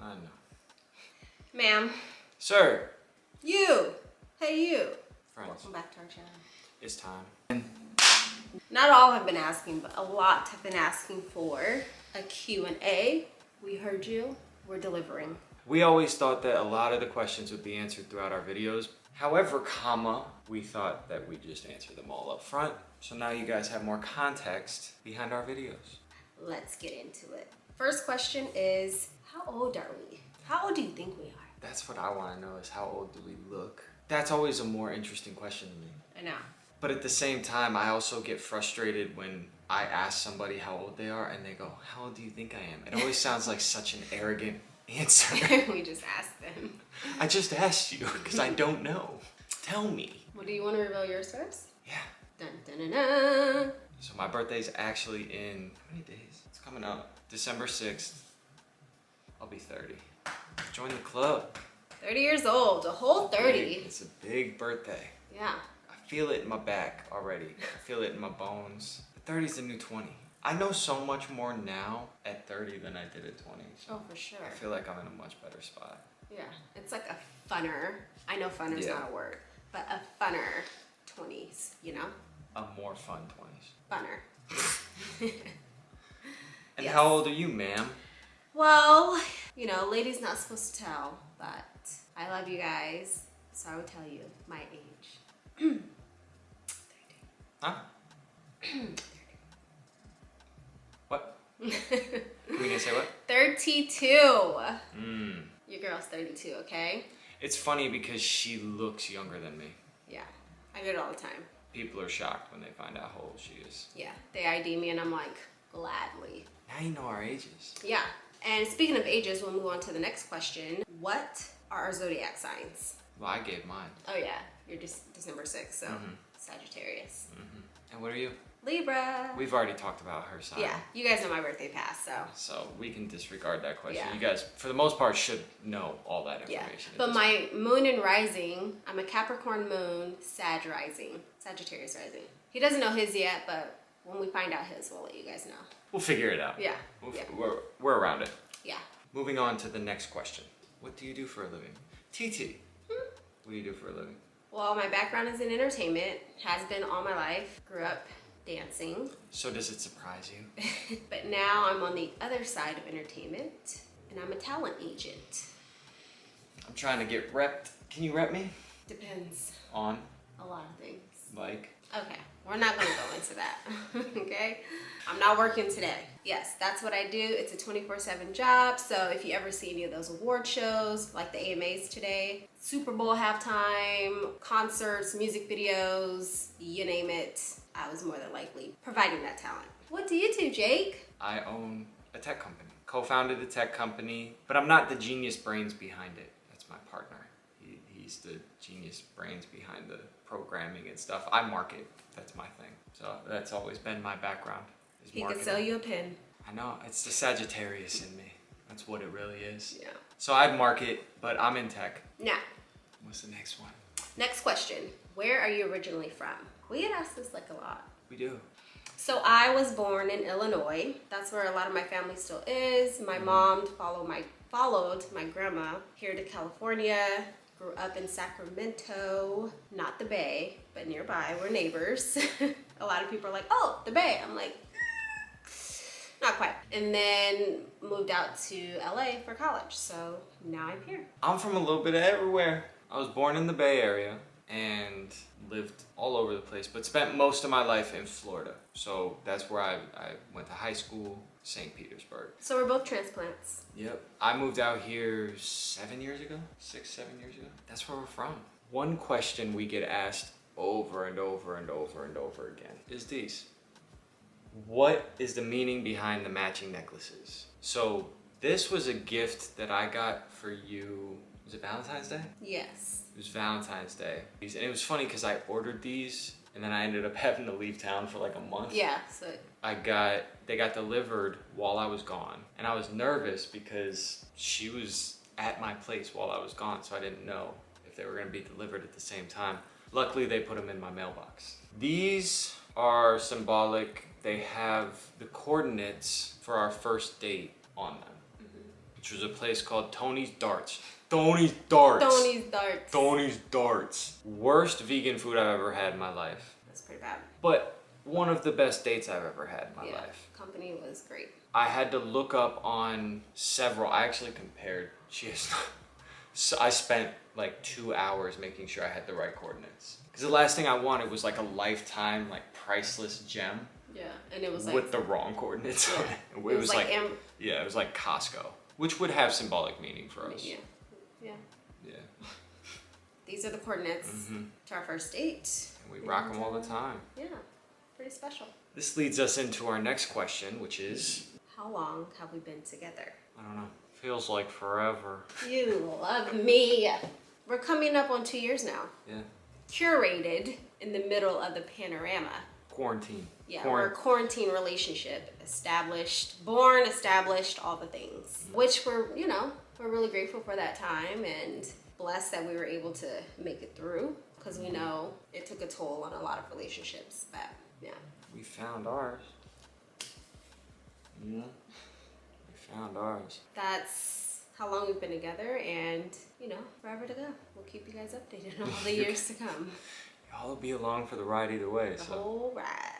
I know. Ma'am. Sir. You. Hey, you. Friends. Welcome back to our channel. It's time. Not all have been asking, but a lot have been asking for a Q&A. We heard you. We're delivering. We always thought that a lot of the questions would be answered throughout our videos. However, we thought that we'd just answer them all up front. So now you guys have more context behind our videos. Let's get into it. First question is, how old are we? How old do you think we are? That's what I want to know, is how old do we look? That's always a more interesting question to me. I know. But at the same time, I also get frustrated when I ask somebody how old they are and they go, how old do you think I am? It always sounds like such an arrogant answer. We just asked them. I just asked you because I don't know. Tell me. Well, do you want to reveal yours first? Yeah. Dun, dun, dun, dun. So my birthday's actually in, how many days? It's coming up December 6th. I'll be 30. Join the club. 30 years old, a whole 30. It's a big birthday. Yeah. I feel it in my back already. I feel it in my bones. 30 is the new 20. I know so much more now at 30 than I did at 20. So Oh, for sure. I feel like I'm in a much better spot. Yeah, it's like a funner. I know funner's not a word, but a funner 20s, you know? A more fun 20s. Funner. And Yes. how old are you, ma'am? Well, you know, ladies not supposed to tell, but I love you guys, so I would tell you my age. Huh? What? We gonna say what? 32. Mm. Your girl's 32, okay? It's funny because she looks younger than me. Yeah, I get it all the time. People are shocked when they find out how old she is. Yeah, they ID me and I'm like, gladly. Now you know our ages. Yeah, and speaking of ages, we'll move on to the next question. What are our zodiac signs? Well, I gave mine. Oh yeah, you're just December 6th, so Sagittarius. And what are you? Libra. We've already talked about her sign. Yeah, you guys know my birthday past, so. So we can disregard that question. Yeah. You guys, for the most part, should know all that Yeah, information. at but this my moon and rising, I'm a Capricorn moon, Sagittarius rising. He doesn't know his yet, but when we find out his, we'll let you guys know. We'll figure it out. Yeah, Yeah. We're around it. yeah. Moving on to the next question. What do you do for a living? TT. What do you do for a living? Well, my background is in entertainment, has been all my life. Grew up dancing, So does it surprise you? but now I'm on the other side of entertainment, and I'm a talent agent. I'm trying to get repped. Can you rep me? Depends. On, A lot of things. like, Okay, we're not gonna go into that, okay? I'm not working today. Yes, that's what I do. It's a 24/7 job, so if you ever see any of those award shows, like the AMAs today, Super Bowl halftime, concerts, music videos, you name it, I was more than likely providing that talent. What do you do, Jake? I own a tech company. Co-founded a tech company, but I'm not the genius brains behind it. That's my partner. He's the genius brains behind the programming and stuff. I market. That's my thing. So that's always been my background. Is He could marketing. sell you a pin. I know. It's the Sagittarius in me. That's what it really is. Yeah. So I'd market, but I'm in tech. Now, What's the next one? next question. Where are you originally from? We get asked this like a lot. We do. So I was born in Illinois. That's where a lot of my family still is. My mom followed my grandma here to California. Grew up in Sacramento, not the Bay, but nearby. We're neighbors. A lot of people are like, oh, the Bay. I'm like, not quite. And then moved out to LA for college. So now I'm here. I'm from a little bit of everywhere. I was born in the Bay Area and lived all over the place, but spent most of my life in Florida. So that's where I went to high school, St. Petersburg. So we're both transplants. Yep. I moved out here 7 years ago, 7 years ago. That's where we're from. One question we get asked over and over and over and over again is these. What is the meaning behind the matching necklaces? So this was a gift that I got for you. Was it Valentine's Day? Yes. It was Valentine's Day. And it was funny because I ordered these and then I ended up having to leave town for like a month. Yeah, so They got delivered while I was gone. And I was nervous because she was at my place while I was gone, so I didn't know if they were gonna be delivered at the same time. Luckily, they put them in my mailbox. These are symbolic. They have the coordinates for our first date on them. which was a place called Tony's Darts. Tony's Darts. Tony's Darts. Tony's Darts. Worst vegan food I've ever had in my life. That's pretty bad. But one of the best dates I've ever had in my life. Company was great. I had to look up on several. I actually compared. So I spent like 2 hours making sure I had the right coordinates. Because the last thing I wanted was like a lifetime, like priceless gem. Yeah, and it was like with the wrong coordinates on it. It was like it was like Costco, which would have symbolic meaning for us. Yeah. Yeah. These are the coordinates to our first date. And we rock them all the time. Yeah, pretty special. This leads us into our next question, which is... How long have we been together? I don't know. Feels like forever. You love me. We're coming up on 2 years now. Yeah. Curated in the middle of the panorama. Quarantine. Yeah, we're a quarantine relationship. Born established, all the things. Which we're really grateful for that time and blessed that we were able to make it through. Because we know it took a toll on a lot of relationships. But, yeah. We found ours. Yeah. We found ours. That's how long we've been together and, forever to go. We'll keep you guys updated on all the years to come. Y'all will be along for the ride either way. The whole ride.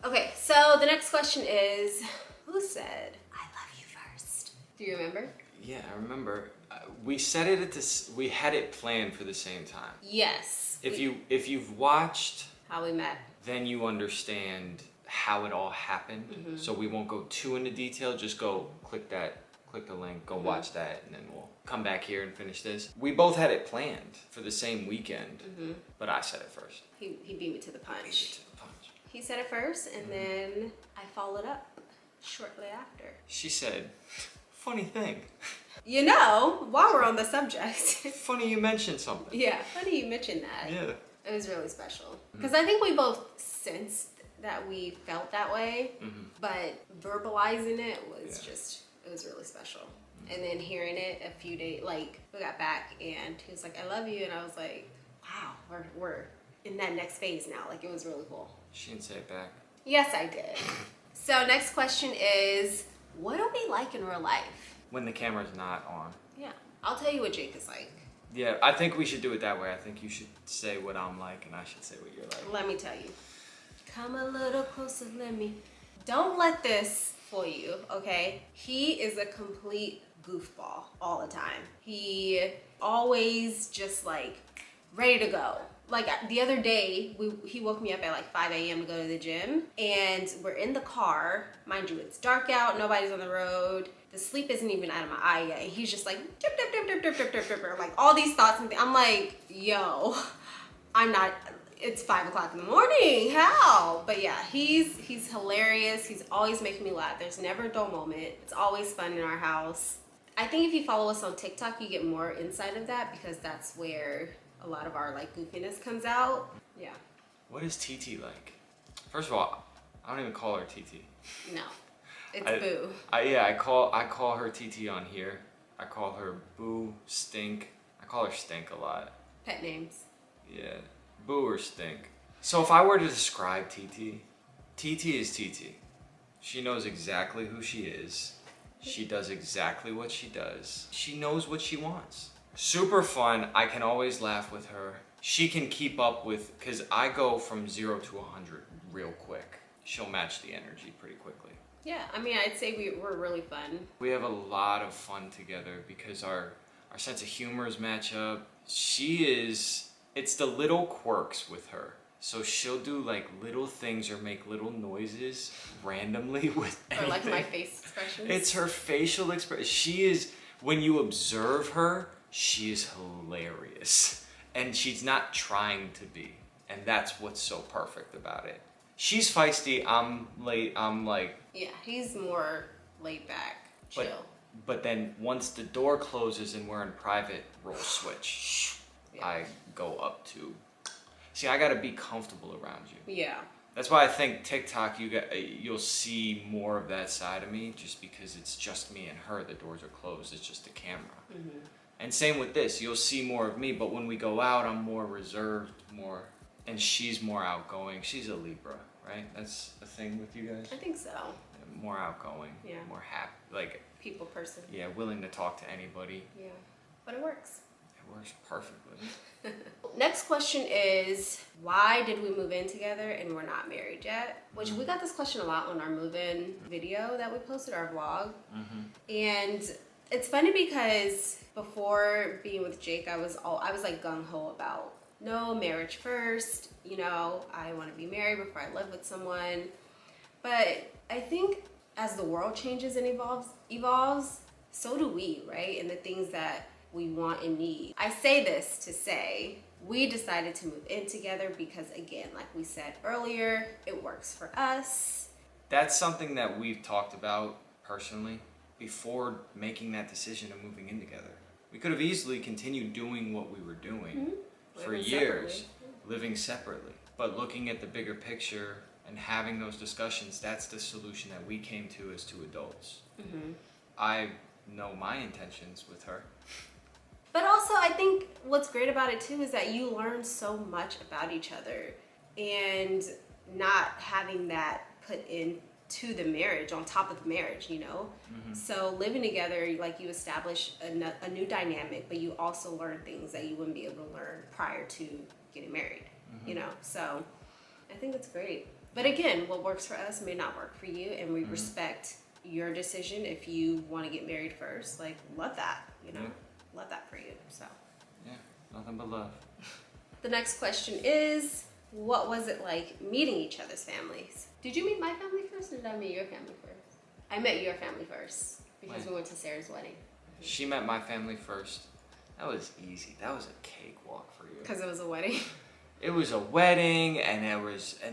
Okay, so the next question is, who said, I love you first? Do you remember? Yeah, I remember. We said it we had it planned for the same time. Yes. If you've watched How We Met, then you understand how it all happened. So we won't go too into detail. Just go click the link, go watch that, and then we'll come back here and finish this. We both had it planned for the same weekend, but I said it first. He beat me to the punch. Beat me to the punch. He said it first, and then I followed up shortly after. She said, funny thing. While we're on the subject. Funny you mentioned something. Yeah, funny you mentioned that. Yeah. It was really special. Because I think we both sensed that we felt that way, but verbalizing it was it was really special. And then hearing it a few days, like, we got back and he was like, I love you. And I was like, wow, we're in that next phase now. Like, it was really cool. She didn't say it back. Yes, I did. So next question is, what do we like in real life? When the camera's not on. Yeah, I'll tell you what Jake is like. Yeah, I think we should do it that way. I think you should say what I'm like and I should say what you're like. Let me tell you. Come a little closer, let me. Don't let this fool you, okay? He is a complete goofball all the time. He always just like ready to go. Like the other day, he woke me up at like 5 a.m. to go to the gym, and we're in the car. Mind you, it's dark out, nobody's on the road. The sleep isn't even out of my eye yet. He's just like, dip, dip, dip, dip, dip, dip, dip, dip, like all these thoughts and things. I'm like, yo, it's 5 o'clock in the morning, how? But yeah, he's hilarious. He's always making me laugh. There's never a dull moment. It's always fun in our house. I think if you follow us on TikTok, you get more insight of that because that's where a lot of our like goofiness comes out. Yeah. What is TT like? First of all, I don't even call her TT. No, it's Boo. I call her TT on here. I call her Boo, Stink. I call her Stink a lot. Pet names. Yeah, Boo or Stink. So if I were to describe TT, TT is TT. She knows exactly who she is. She does exactly what she does. She knows what she wants. Super fun. I can always laugh with her. She can keep up with, because I go from 0 to 100 real quick. She'll match the energy pretty quickly. Yeah, I mean, I'd say we're really fun. We have a lot of fun together because our sense of humors match up. It's the little quirks with her. So she'll do like little things or make little noises randomly with anything. Or like my face expressions. It's her facial expression. When you observe her, she is hilarious. And she's not trying to be. And that's what's so perfect about it. She's feisty, I'm like... Yeah, he's more laid back, chill. But then once the door closes and we're in private, role switch. Yeah. I go up to... See, I gotta be comfortable around you. Yeah. That's why I think TikTok, you'll see more of that side of me, just because it's just me and her. The doors are closed. It's just the camera. Mm-hmm. And same with this. You'll see more of me, but when we go out, I'm more reserved, and she's more outgoing. She's a Libra, right? That's a thing with you guys? I think so. more outgoing, Yeah. more happy, like, People person. yeah, willing to talk to anybody. Yeah. But it works. It works perfectly. Next question is, why did we move in together and we're not married yet? Which we got this question a lot on our move-in video that we posted, our vlog. And it's funny because before being with Jake, I was like gung-ho about no, marriage first, you know, I want to be married before I live with someone. But I think as the world changes and evolves, so do we, right? And the things that we want and need. I say this to say we decided to move in together because, again, like we said earlier, it works for us. That's something that we've talked about personally before making that decision of moving in together. We could have easily continued doing what we were doing for Living years, separately. living separately. But looking at the bigger picture and having those discussions, that's the solution that we came to as two adults. I know my intentions with her. But also, I think what's great about it too is that you learn so much about each other, and not having that put into the marriage, on top of the marriage, you know? So living together, like, you establish a new dynamic, but you also learn things that you wouldn't be able to learn prior to getting married, you know? So I think it's great. But again, what works for us may not work for you, and we respect your decision. If you want to get married first, like, love that, you know? Love that for you. So Yeah, nothing but love. the next question is, what was it like meeting each other's families? Did you meet my family first, or did I meet your family first? I met your family first because we went to Sarah's wedding. She met my family first. That was easy. That was a cakewalk for you. Because it was a wedding. It was a wedding, and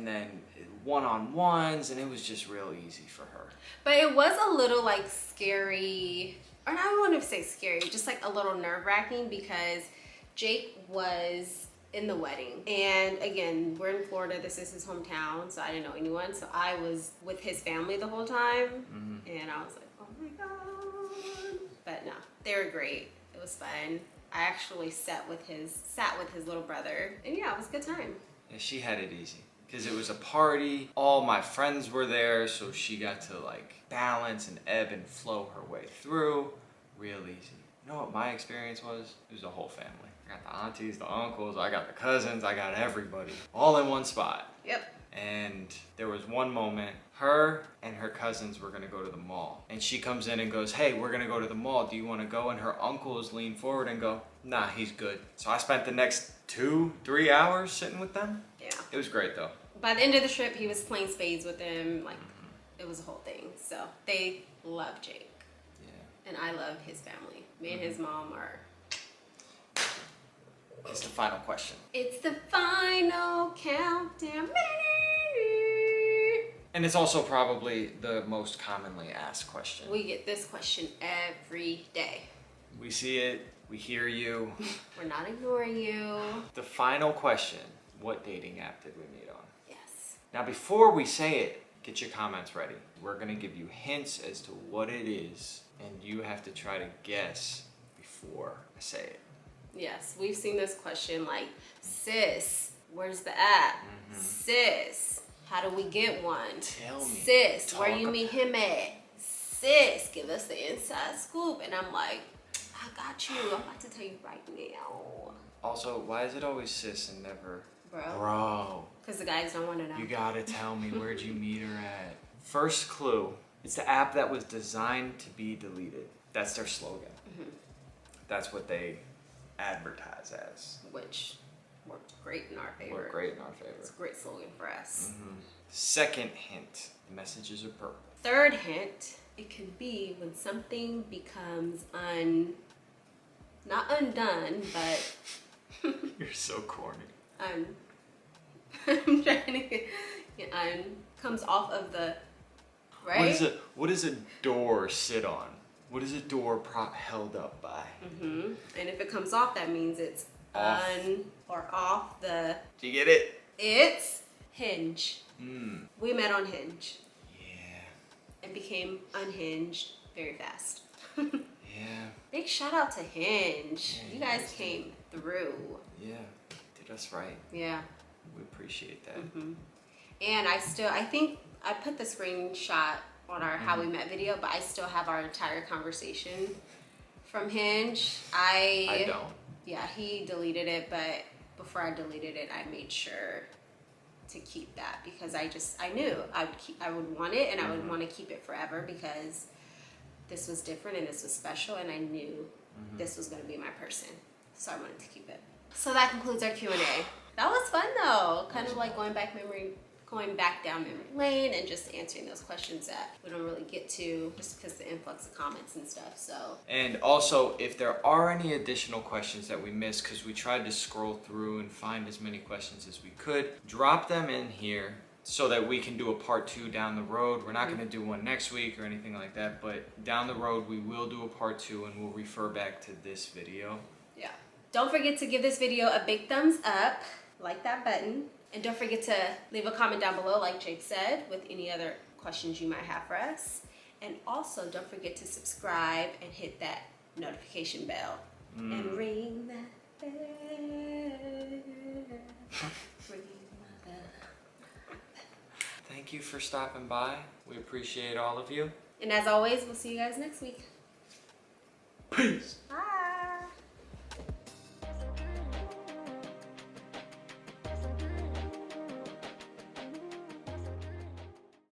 then one-on-ones, and it was just real easy for her. But it was a little like scary, or I don't want to say scary, just like a little nerve-wracking because Jake was in the wedding. And again, we're in Florida, this is his hometown, so I didn't know anyone. So I was with his family the whole time, and I was like, oh my God. But no, they were great. It was fun. I actually sat with his little brother, and yeah, it was a good time. Yeah, she had it easy because it was a party. All my friends were there, so she got to like balance and ebb and flow her way through real easy. You know what my experience was? It was a whole family. I got the aunties, the uncles, I got the cousins, I got everybody all in one spot. Yep. And there was one moment, her and her cousins were gonna go to the mall. And she comes in and goes, hey, we're gonna go to the mall. Do you wanna go? And her uncles lean forward and go, nah, he's good. So I spent the next 2-3 hours sitting with them. Yeah. It was great though. By the end of the trip, he was playing spades with them. Like, it was a whole thing. So they love Jake. Yeah. And I love his family. Me and his mom are... It's the final question. It's the final countdown. And it's also probably the most commonly asked question. We get this question every day. We see it, we hear you. We're not ignoring you. The final question, what dating app did we meet on? Yes. Now before we say it, get your comments ready. We're gonna give you hints as to what it is, and you have to try to guess before I say it. Yes, we've seen this question like, sis, where's the app? Sis, how do we get one? Tell me. Sis, where Talk you meet him at? Sis, give us the inside scoop. And I'm like, I got you. I'm about to tell you right now. Also, why is it always sis and never Bro. Because the guys don't want to know. You gotta tell me, where'd you meet her at? First clue, it's the app that was designed to be deleted. That's their slogan. That's what they advertise as. Which worked great in our favor. Worked great in our favor. It's a great slogan for us. Second hint, the messages are purple. Third hint, it can be when something becomes not undone, but You're so corny. I'm trying to get comes off of the right. What does a door sit on? What is a door prop held up by? And if it comes off, that means it's Off. on or off the. Do you get it? It's Hinge. Hmm. We met on Hinge Yeah. and became unhinged very fast. Yeah. Big shout out to Hinge. Yeah, You you guys guys came through. Yeah. Did us right. Yeah. We appreciate that. And I think I put the screenshot on our How We Met video, but I still have our entire conversation from Hinge. I don't. Yeah, he deleted it, but before I deleted it, I made sure to keep that because I knew I would want it and I would want to keep it forever because this was different and this was special and I knew this was going to be my person. So I wanted to keep it. So that concludes our Q&A. That was fun though. Kind of like going back down memory lane and just answering those questions that we don't really get to just because the influx of comments and stuff. So. And also, if there are any additional questions that we missed, because we tried to scroll through and find as many questions as we could, drop them in here so that we can do a part 2 down the road. We're not going to do one next week or anything like that, but down the road we will do a part 2 and we'll refer back to this video. Yeah. Don't forget to give this video a big thumbs up, like that button, and don't forget to leave a comment down below, like Jake said, with any other questions you might have for us. And also, don't forget to subscribe and hit that notification bell. And ring that bell. Ring my bell. Thank you for stopping by. We appreciate all of you. And as always, we'll see you guys next week. Peace. Bye.